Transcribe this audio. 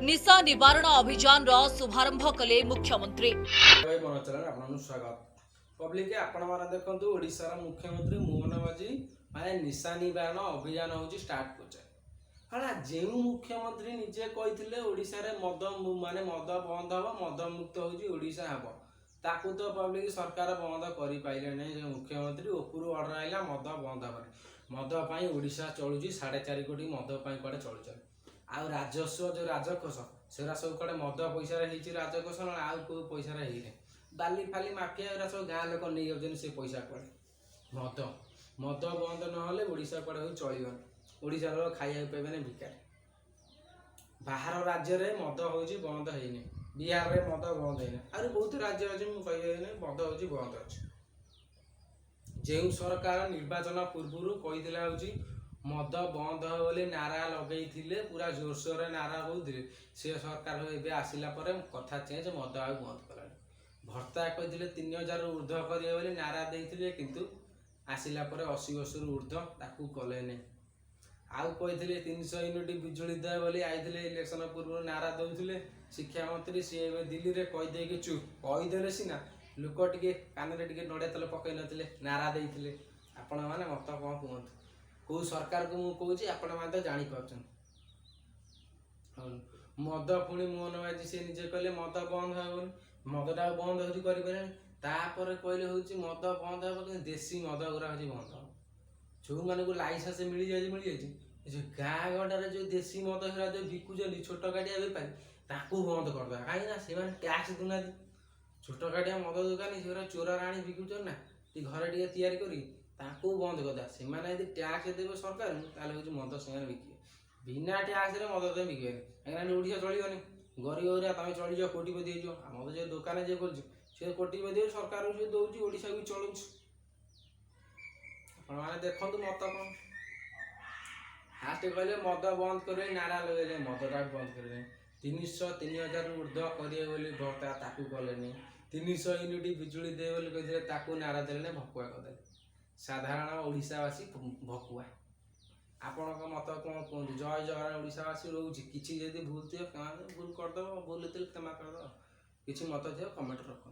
निशा निवारण अभियान रो शुभारंभ कले मुख्यमंत्री। स्वागत पब्लिक आपण माने देखंतु ओडिसा रा मुख्यमंत्री मोहन माझी माने निशा निवारण अभियान होची स्टार्ट करछे। हला जेउ मुख्यमंत्री निजे कहिथिले ओडिसा रे मद माने मद बंद हबो, मद मुक्त होची ओडिसा हबो, ताकू तो पब्लिक सरकार बंद करि पाइले नै। जे मुख्यमंत्री ओपुरु ऑर्डर आइला मद बंद हबो, मद पई ओडिसा चलुची 4.5 कोटी मद पई पड़े चलुछ। आ राजस्व जो राजकोष सेरा सब कड़े मद पैसा रही राजकोष ना आउ को पैसा रही बाली फाली माफिया सब गाँ लोक नहीं जाऊँ से पैसा कड़े मद मद बंद ना ओडिशा कड़े हो चलन। ओडिशा लोग खाया पाइबे भिकार। बाहर राज्य में मद हो बंद होनी, बिहार में मद बंद होनी, आर बहुत राज्य अच्छे मुझे मद हो बंद अच्छे। जो सरकार निर्वाचन पूर्व कही मद बंद हो बोली नारा लगे पूरा जोरसोर नारा होते से सरकार एवं आसला कथा चेंज मद आ बंद कला। भर्ता कही 3000 ऊर्ध करेंगे नारा देते किंतु आसला 80 वर्ष ऊर्ध ताकू कले नहीं। आउ कही 300 यूनिट बिजुली दे बोली आईते इलेक्शन पूर्व नारा दौले शिक्षा मंत्री सी दिल्ली में कहीदे चुप कहीदे सीना लोक टे कान टे नड़िया तेल पकई नथिले नारा देते। आपण मैंने मत कौन कहतु कौ सरकार को मुझे आपण मैंने तो जापर मद पुणी मोहन माझी सी निजे कहले मद बंद हेनी, मदटा बंद हो कहले मद बंद हे देशी मद गुरा हो बंद हम जो मानक लाइसेंस मिल जाए जो गाँ गंडार जो देशी मद जो बिकुचंदी छोट गाड़िया बेपारी ताकू बंद करदे कहीं से टैक्स दूना। छोट गाड़िया मद दुकानी से चोरा आनी बिकुचन ना घरे टे तैयारी करी ताकू बंद करदे। से टैक्स देवे सरकार ताले मद से बिके बिना टैक्स मद तो बिके कहीं ओडिशा चलनी। गरीब एरिया तुम चल जाओ कोटिपति हो आम जो दुकान जे कर कोटिपति सरकार दौर ओडिशा भी चलु। मैंने देखु मत कौन फास्ट कहले मद बंद करें नारा लगे मदटा बंद करें 3000 ऊर्ध करेंगे भर्ता ताकू कले 300 यूनिट बिजुली दे बोली ताकू नारा देले भकुआ करदे। साधारण ओडिशावासी भकुआ। आपण मत कौन कहते जय जगह ओडिशावासी रोचे किसी भूल थी भूल करदेव भूल क्षमा करदेव किसी मत थी कमेंट रखु।